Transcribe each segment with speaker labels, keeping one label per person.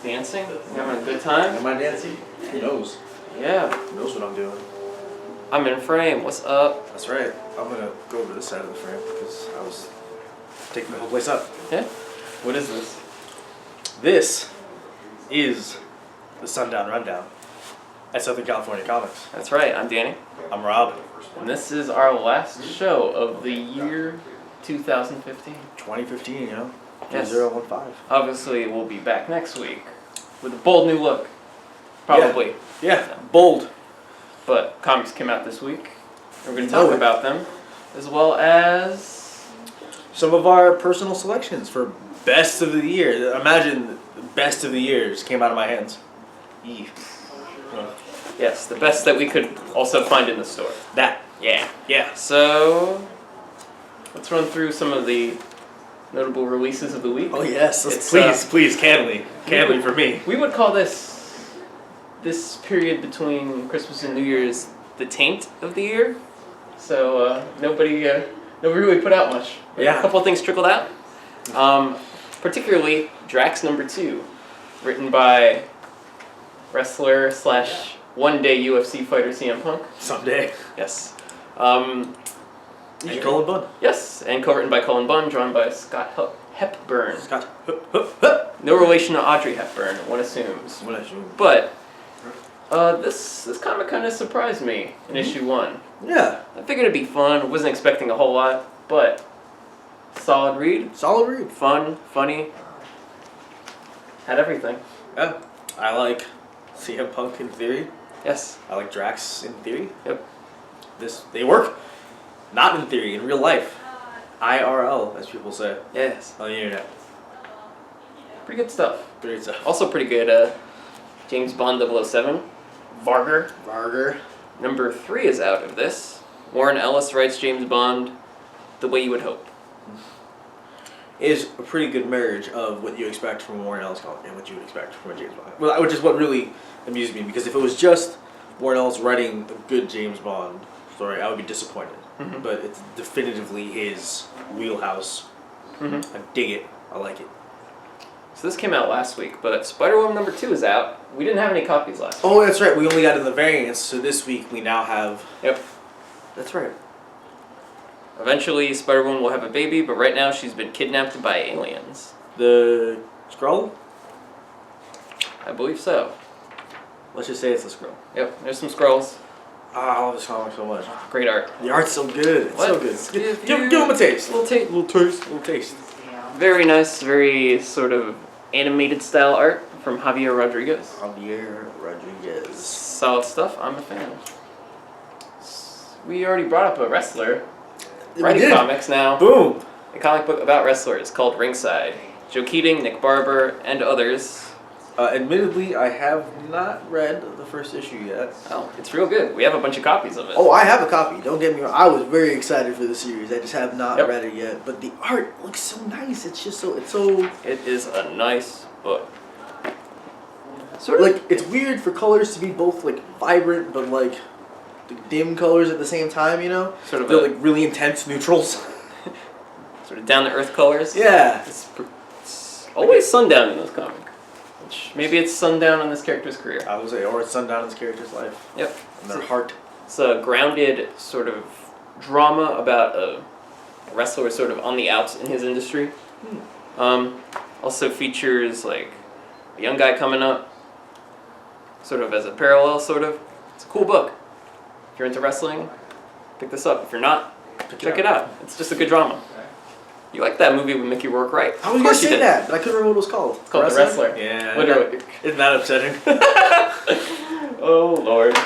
Speaker 1: Dancing? You having a good time?
Speaker 2: Am I dancing? Who knows?
Speaker 1: Yeah.
Speaker 2: Who knows what I'm doing?
Speaker 1: I'm in frame. What's up?
Speaker 2: That's right. I'm gonna go over this side of the frame because I was taking the whole place up.
Speaker 1: Yeah? What is this?
Speaker 2: This is the Sundown Rundown at Southern California Comics.
Speaker 1: That's right. I'm Danny.
Speaker 2: I'm Rob.
Speaker 1: And this is our last show of the year 2015.
Speaker 2: 2015, you know?
Speaker 1: Yes.
Speaker 2: 2015.
Speaker 1: Obviously, we'll be back next week with a bold new look. Probably.
Speaker 2: Yeah, bold.
Speaker 1: But comics came out this week. We're going to talk about them, as well as
Speaker 2: some of our personal selections for best of the year. Imagine the best of the year just came out of my hands.
Speaker 1: Yes, the best that we could also find in the store.
Speaker 2: That.
Speaker 1: Yeah. So, let's run through some of the notable releases of the week.
Speaker 2: Oh yes,
Speaker 1: It's,
Speaker 2: please, candidly for me.
Speaker 1: We would call this period between Christmas and New Year's the taint of the year. So nobody really put out much.
Speaker 2: Yeah.
Speaker 1: A couple of things trickled out. Particularly Drax #2, written by wrestler / one-day UFC fighter CM Punk.
Speaker 2: Someday.
Speaker 1: Yes.
Speaker 2: And Cullen Bunn.
Speaker 1: Yes, and co-written by Cullen Bunn, drawn by Scott Hepburn.
Speaker 2: Scott.
Speaker 1: No relation to Audrey Hepburn, one assumes. But this comic kind of surprised me in issue 1.
Speaker 2: Yeah.
Speaker 1: I figured it'd be fun. Wasn't expecting a whole lot, but solid read.
Speaker 2: Solid read.
Speaker 1: Fun, funny. Had everything.
Speaker 2: Yeah. I like CM Punk in theory.
Speaker 1: Yes.
Speaker 2: I like Drax in theory.
Speaker 1: Yep.
Speaker 2: They work. Not in theory, in real life. IRL, as people say.
Speaker 1: Yes.
Speaker 2: On the internet.
Speaker 1: Pretty good stuff.
Speaker 2: Great stuff.
Speaker 1: Also pretty good. James Bond 007. Varger. Number 3 is out of this. Warren Ellis writes James Bond the way you would hope.
Speaker 2: It is a pretty good marriage of what you expect from a Warren Ellis comic and what you would expect from a James Bond. Well, which is what really amused me, because if it was just Warren Ellis writing a good James Bond story, I would be disappointed.
Speaker 1: Mm-hmm.
Speaker 2: But it's definitively his wheelhouse.
Speaker 1: Mm-hmm.
Speaker 2: I dig it. I like it.
Speaker 1: So this came out last week, but Spider-Woman number 2 is out. We didn't have any copies last week.
Speaker 2: Oh, that's right. We only got in the variants, so this week we now have...
Speaker 1: Yep.
Speaker 2: That's right.
Speaker 1: Eventually, Spider-Woman will have a baby, but right now she's been kidnapped by aliens.
Speaker 2: The Skrull?
Speaker 1: I believe so.
Speaker 2: Let's just say it's the Skrull.
Speaker 1: Yep, there's some scrolls.
Speaker 2: I love this comic so much.
Speaker 1: Great art.
Speaker 2: The art's so good. It's so good. Give him a taste.
Speaker 1: Little
Speaker 2: taste.
Speaker 1: Very nice, very sort of animated style art from Javier Rodriguez. Solid stuff. I'm a fan. We already brought up a wrestler. Writing comics now.
Speaker 2: Boom.
Speaker 1: A comic book about wrestlers called Ringside. Joe Keating, Nick Barber, and others.
Speaker 2: Admittedly, I have not read the first issue yet.
Speaker 1: Oh, it's real good. We have a bunch of copies of it.
Speaker 2: Oh, I have a copy. Don't get me wrong. I was very excited for the series. I just have not read it yet. But the art looks so nice. It's just so...
Speaker 1: It is a nice book.
Speaker 2: Sort of like, it's weird for colors to be both like vibrant but like dim colors at the same time, you know?
Speaker 1: Sort of
Speaker 2: they're like really intense neutrals.
Speaker 1: Sort of down to earth colors.
Speaker 2: Yeah.
Speaker 1: It's always sundown in this comic. Which maybe it's sundown in this character's career.
Speaker 2: I would say, or it's sundown in this character's life.
Speaker 1: Yep.
Speaker 2: And their heart.
Speaker 1: It's a grounded sort of drama about a wrestler sort of on the outs in his industry. Also features like a young guy coming up, sort of as a parallel, sort of. It's a cool book. If you're into wrestling, pick this up. If you're not, check it out. It's just a good drama. You like that movie with Mickey Rourke, right?
Speaker 2: I was going to say that, but I couldn't remember what it was called.
Speaker 1: It's called The Wrestler.
Speaker 2: Yeah.
Speaker 1: Literally.
Speaker 2: Isn't that upsetting?
Speaker 1: Oh, Lord.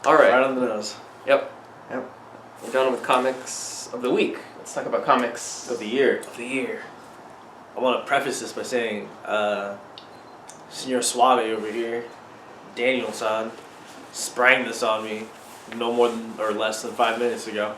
Speaker 1: All right.
Speaker 2: Right on the nose.
Speaker 1: Yep. We're done with comics of the week. Let's talk about comics
Speaker 2: of the year.
Speaker 1: I
Speaker 2: want to preface this by saying, Senor Suave over here, Daniel-san, sprang this on me no more than or less than 5 minutes ago.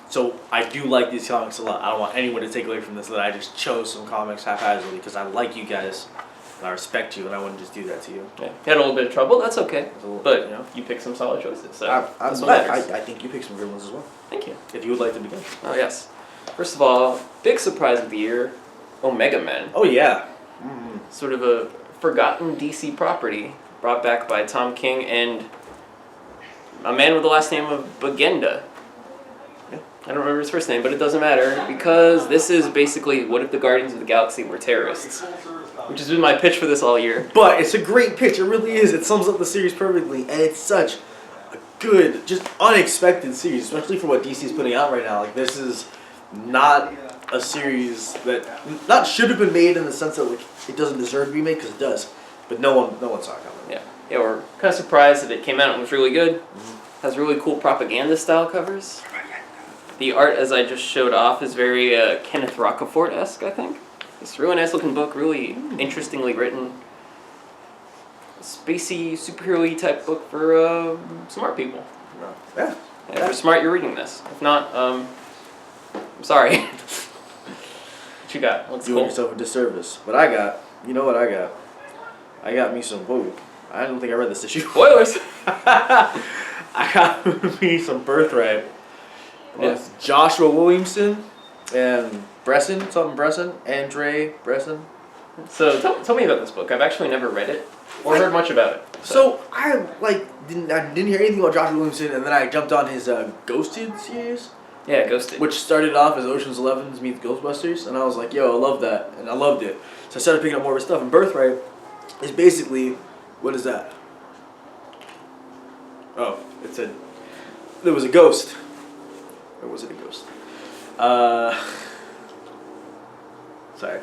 Speaker 2: So I do like these comics a lot. I don't want anyone to take away from this that I just chose some comics haphazardly, because I like you guys and I respect you, and I wouldn't just do that to you.
Speaker 1: Yeah. You had a little bit of trouble. That's okay. But you picked some solid choices. So
Speaker 2: I'm glad. I think you picked some good ones as well.
Speaker 1: Thank you.
Speaker 2: If you would like to begin.
Speaker 1: Oh yes. First of all, big surprise of the year, Omega Men.
Speaker 2: Oh yeah.
Speaker 1: sort of a forgotten DC property brought back by Tom King and a man with the last name of Bagenda. I don't remember his first name, but it doesn't matter because this is basically what if the Guardians of the Galaxy were terrorists, which has been my pitch for this all year.
Speaker 2: But it's a great pitch. It really is. It sums up the series perfectly, and it's such a good, just unexpected series, especially for what DC is putting out right now. Like, this is not a series that not should have been made in the sense that like it doesn't deserve to be made, because it does, but no one saw it coming.
Speaker 1: Yeah, we're kind of surprised that it came out and was really good. Has really cool propaganda style covers. The art, as I just showed off, is very Kenneth Rocafort-esque, I think. It's a really nice looking book, really interestingly written. Spacey, superhero-y type book for smart people.
Speaker 2: Yeah.
Speaker 1: If you're smart, you're reading this. If not, I'm sorry. What you got? What's
Speaker 2: Doing
Speaker 1: cool?
Speaker 2: yourself a disservice. But I got, you know what I got? I got me some, whoa, I don't think I read this issue.
Speaker 1: Spoilers!
Speaker 2: I got me some Birthright.
Speaker 1: Yes.
Speaker 2: With Joshua Williamson and Andre Bresson.
Speaker 1: So tell me about this book. I've actually never read it or heard much about it.
Speaker 2: So I didn't hear anything about Joshua Williamson, and then I jumped on his Ghosted series.
Speaker 1: Yeah, Ghosted.
Speaker 2: Which started off as Ocean's 11 meets Ghostbusters, and I was like, yo, I love that, and I loved it. So I started picking up more of his stuff, and Birthright is basically, what is that? Oh, there was a ghost. Or was it a ghost? Sorry.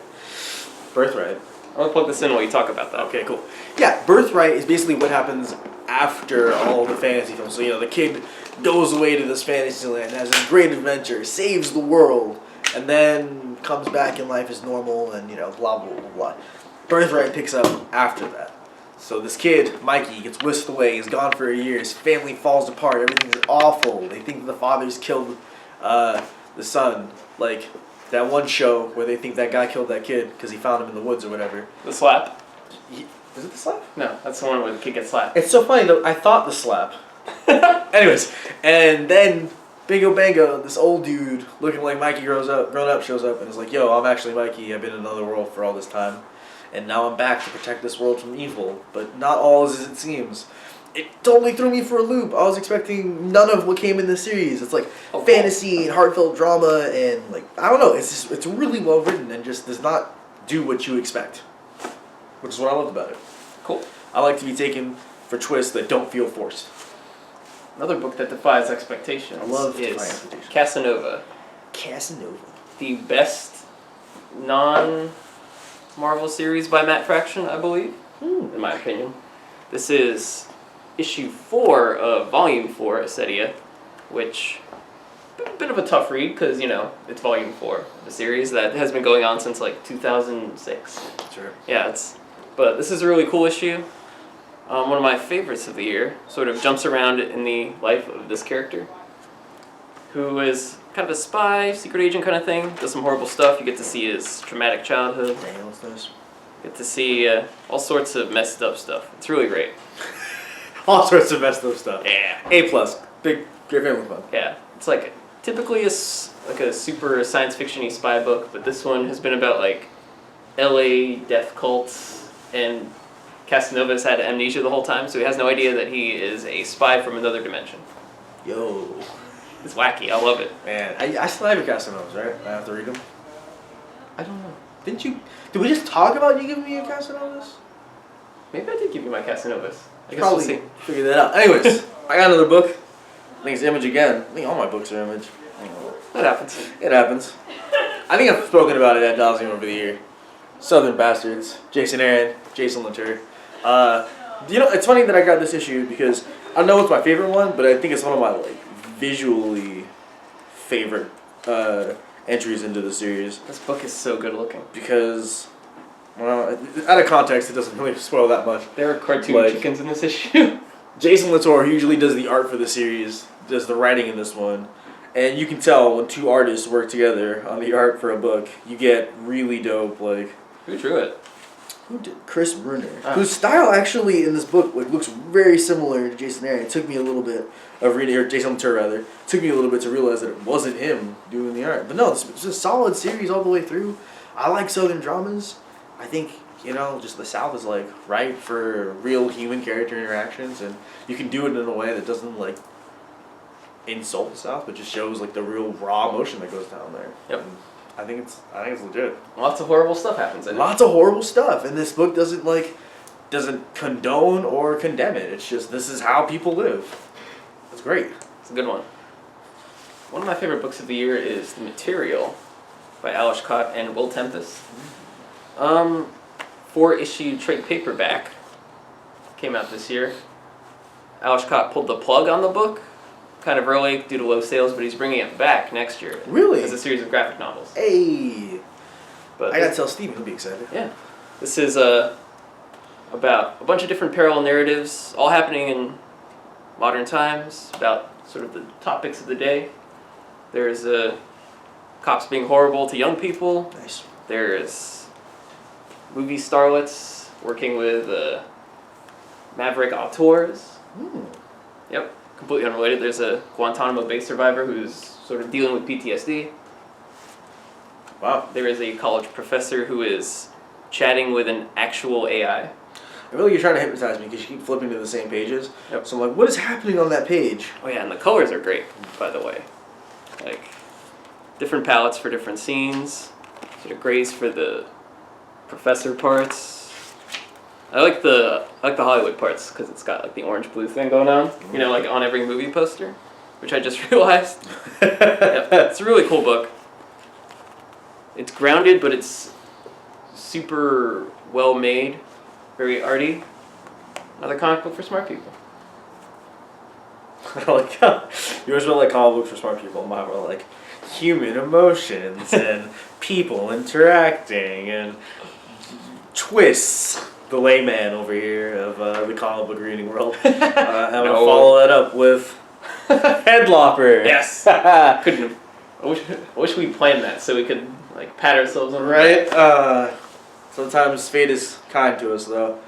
Speaker 2: Birthright.
Speaker 1: I'm going to plug this in while you talk about that.
Speaker 2: Okay, cool. Yeah, Birthright is basically what happens after all the fantasy films. So, the kid goes away to this fantasy land, has a great adventure, saves the world, and then comes back and life is normal and, blah, blah, blah, blah. Birthright picks up after that. So this kid, Mikey, gets whisked away. He's gone for a year. His family falls apart. Everything's awful. They think the father's killed the son. Like that one show where they think that guy killed that kid because he found him in the woods or whatever.
Speaker 1: The Slap?
Speaker 2: Is it The Slap?
Speaker 1: No, that's the one where the kid gets slapped.
Speaker 2: It's so funny though. I thought The Slap. Anyways, and then Bingo Bango, this old dude looking like Mikey grown up, shows up and is like, "Yo, I'm actually Mikey. I've been in another world for all this time. And now I'm back to protect this world from evil, but not all is as it seems." It totally threw me for a loop. I was expecting none of what came in this series. It's like fantasy and heartfelt drama and I don't know. It's really well written and just does not do what you expect, which is what I loved about it.
Speaker 1: Cool.
Speaker 2: I like to be taken for twists that don't feel forced.
Speaker 1: Another book that defies expectations.
Speaker 2: I love
Speaker 1: is
Speaker 2: Defying Expectations.
Speaker 1: Casanova. The best non-Marvel series by Matt Fraction, I believe, in my opinion. This is issue 4 of volume 4, Acedia, which a bit of a tough read because, it's volume 4 of a series that has been going on since 2006.
Speaker 2: Sure.
Speaker 1: Yeah, but this is a really cool issue. One of my favorites of the year. Sort of jumps around in the life of this character, who is kind of a spy, secret agent kind of thing. Does some horrible stuff. You get to see his traumatic childhood.
Speaker 2: Dang, what's this?
Speaker 1: Get to see all sorts of messed up stuff. It's really great.
Speaker 2: All sorts of messed up stuff.
Speaker 1: Yeah.
Speaker 2: A+. Big family fun.
Speaker 1: Yeah. It's typically a super science fiction-y spy book, but this one has been about LA death cults, and Casanova's had amnesia the whole time, so he has no idea that he is a spy from another dimension.
Speaker 2: Yo.
Speaker 1: It's wacky. I love it.
Speaker 2: Man, I still have your Casanovas, right? I have to read them.
Speaker 1: I don't know.
Speaker 2: Did we just talk about you giving me your Casanovas?
Speaker 1: Maybe I did give you my Casanovas. I guess
Speaker 2: Probably
Speaker 1: we'll see.
Speaker 2: figure that out. Anyways, I got another book. I think it's Image again. I think all my books are Image.
Speaker 1: That happens.
Speaker 2: It happens. I think I've spoken about it ad nauseum over the year. Southern Bastards. Jason Aaron. Jason Latour. It's funny that I got this issue because I don't know it's my favorite one, but I think it's one of my visually favorite entries into the series.
Speaker 1: This book is so good looking.
Speaker 2: Because, well, out of context, it doesn't really spoil that much.
Speaker 1: There are cartoon chickens in this issue.
Speaker 2: Jason Latour usually does the art for the series, does the writing in this one, and you can tell when two artists work together on the art for a book, you get really dope,
Speaker 1: Who drew it?
Speaker 2: Who did? Chris Bruner.
Speaker 1: Oh.
Speaker 2: Whose style actually in this book looks very similar to Jason Aaron. It took me a little bit of reading, or Jason Latour rather, it took me a little bit to realize that it wasn't him doing the art. But no, it's a solid series all the way through. I like Southern dramas. I think just the South is like ripe for real human character interactions, and you can do it in a way that doesn't like insult the South, but just shows like the real raw emotion that goes down there.
Speaker 1: Yep.
Speaker 2: And I think it's legit.
Speaker 1: Lots of horrible stuff happens in it.
Speaker 2: Lots of horrible stuff, and this book doesn't condone or condemn it. It's just this is how people live. It's great.
Speaker 1: It's a good one. One of my favorite books of the year is The Material by Alice Cott and Will Tempest. 4-issue trade paperback came out this year. Alice Cott pulled the plug on the book kind of early due to low sales, but he's bringing it back next year.
Speaker 2: Really?
Speaker 1: As a series of graphic novels.
Speaker 2: Hey!
Speaker 1: But
Speaker 2: I gotta tell Steven, he'll be excited.
Speaker 1: Yeah. This is about a bunch of different parallel narratives, all happening in modern times, about sort of the topics of the day. There's cops being horrible to young people.
Speaker 2: Nice.
Speaker 1: There's movie starlets working with maverick auteurs. Yep, completely unrelated. There's a Guantanamo Bay survivor who's sort of dealing with PTSD.
Speaker 2: Wow.
Speaker 1: There is a college professor who is chatting with an actual AI.
Speaker 2: I feel like you're trying to hypnotize me because you keep flipping to the same pages.
Speaker 1: Yep.
Speaker 2: So I'm like, what is happening on that page?
Speaker 1: Oh yeah, and the colors are great, by the way. Like, different palettes for different scenes. Sort of grays for the professor parts. I like the Hollywood parts because it's got like the orange blue thing going on. You know, like on every movie poster, which I just realized. Yep. It's a really cool book. It's grounded, but it's super well made, very arty. Another comic book for smart people.
Speaker 2: I like how yours were like comic books for smart people. Mine were like human emotions and people interacting and twists. The layman over here of the comic book reading world. I'm gonna follow that up with Headlopper.
Speaker 1: Yes. Couldn't have. I wish we planned that so we could like pat ourselves on the
Speaker 2: Right. Sometimes fate is kind to us, though.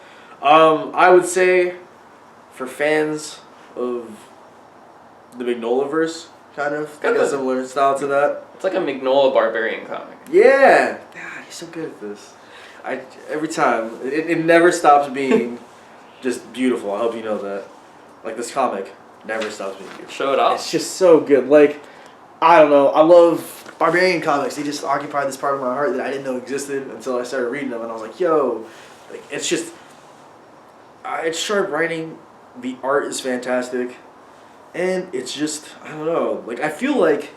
Speaker 2: I would say, for fans of the Mignolaverse, kind of, like a similar style to that.
Speaker 1: It's like a Mignola Barbarian comic.
Speaker 2: Yeah. God, he's so good at this. Every time it never stops being just beautiful. I hope you know that. Like this comic never stops being beautiful.
Speaker 1: Show it off.
Speaker 2: It's just so good. Like I don't know. I love Barbarian comics. They just occupy this part of my heart that I didn't know existed until I started reading them, and I was like, yo, like it's just it's sharp writing. The art is fantastic, and it's just I don't know. Like I feel like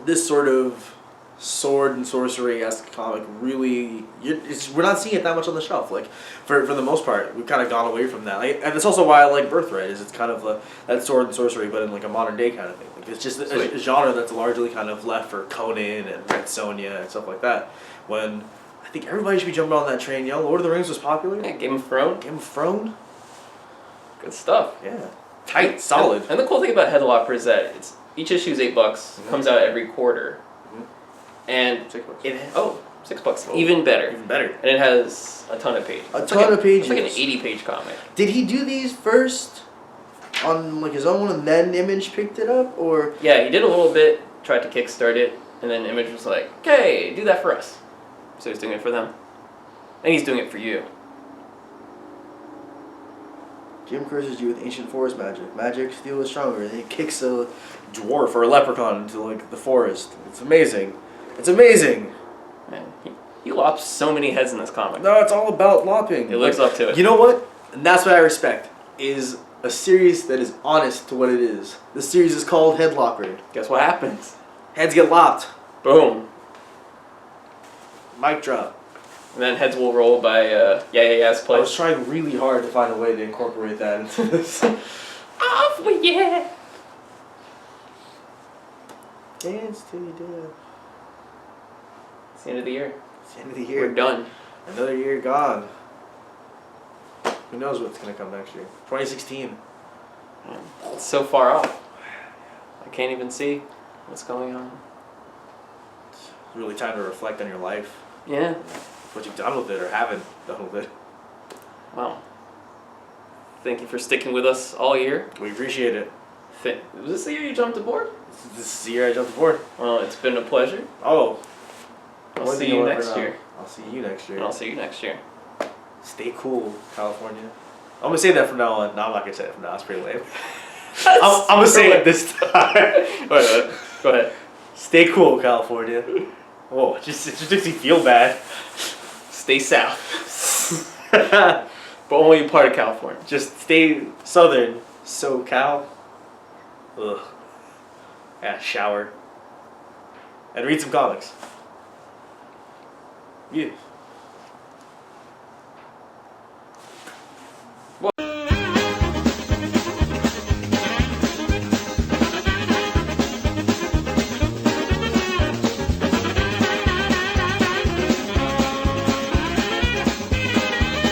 Speaker 2: this sort of sword and sorcery-esque comic really we're not seeing it that much on the shelf. Like for the most part we've kind of gone away from that, like, and it's also why I like Birthright is it's kind of that sword and sorcery but in like a modern day kind of thing. Like it's just a genre that's largely kind of left for Conan and Red Sonja and stuff like that, when I think everybody should be jumping on that train. Lord of the Rings was popular.
Speaker 1: Yeah, Game of Thrones.
Speaker 2: Good
Speaker 1: stuff.
Speaker 2: Yeah, tight, solid.
Speaker 1: And the cool thing about Headlopper is that each issue is $8, comes out every quarter. And
Speaker 2: $6.
Speaker 1: $6. Even better.
Speaker 2: Even better.
Speaker 1: And it has a ton of pages.
Speaker 2: It's like an
Speaker 1: 80-page comic.
Speaker 2: Did he do these first on like his own and then Image picked it up, or?
Speaker 1: Yeah, he did a little bit, tried to kickstart it, and then Image was like, "Okay, do that for us." So he's doing it for them. And he's doing it for you.
Speaker 2: Jim curses you with ancient forest magic. Magic, steel is stronger. And he kicks a dwarf or a leprechaun into like the forest. It's amazing. It's amazing.
Speaker 1: Man, he lops so many heads in this comic.
Speaker 2: No, it's all about lopping.
Speaker 1: It lives up to it.
Speaker 2: You know what? And that's what I respect. Is a series that is honest to what it is. This series is called Headlopper.
Speaker 1: Guess what happens?
Speaker 2: Heads get lopped.
Speaker 1: Boom.
Speaker 2: Mic drop.
Speaker 1: And then heads will roll by Ya's
Speaker 2: I
Speaker 1: place.
Speaker 2: was trying really hard to find a way to incorporate that into this.
Speaker 1: Off with yeah.
Speaker 2: Dance till you dead.
Speaker 1: It's the end of the year.
Speaker 2: It's the end of the year.
Speaker 1: We're done.
Speaker 2: Another year gone. Who knows what's going to come next year? 2016.
Speaker 1: It's so far off. I can't even see what's going on.
Speaker 2: It's really time to reflect on your life.
Speaker 1: Yeah.
Speaker 2: What you've done with it or haven't done with it.
Speaker 1: Well, thank you for sticking with us all year.
Speaker 2: We appreciate it.
Speaker 1: Was this the year you jumped aboard?
Speaker 2: This is the year I jumped aboard.
Speaker 1: Well, it's been a pleasure.
Speaker 2: Oh.
Speaker 1: I'll see you next year.
Speaker 2: I'll see you next year.
Speaker 1: And I'll see you next year.
Speaker 2: Stay cool, California. I'm gonna say that from now on. No, I'm not gonna say that from now. It's pretty lame. I'm gonna say it this time.
Speaker 1: Go ahead.
Speaker 2: Stay cool, California. Whoa, it just makes me feel bad.
Speaker 1: Stay south. But only a part of California.
Speaker 2: Just stay southern. SoCal. Ugh. Yeah, shower. And read some comics. Yeah.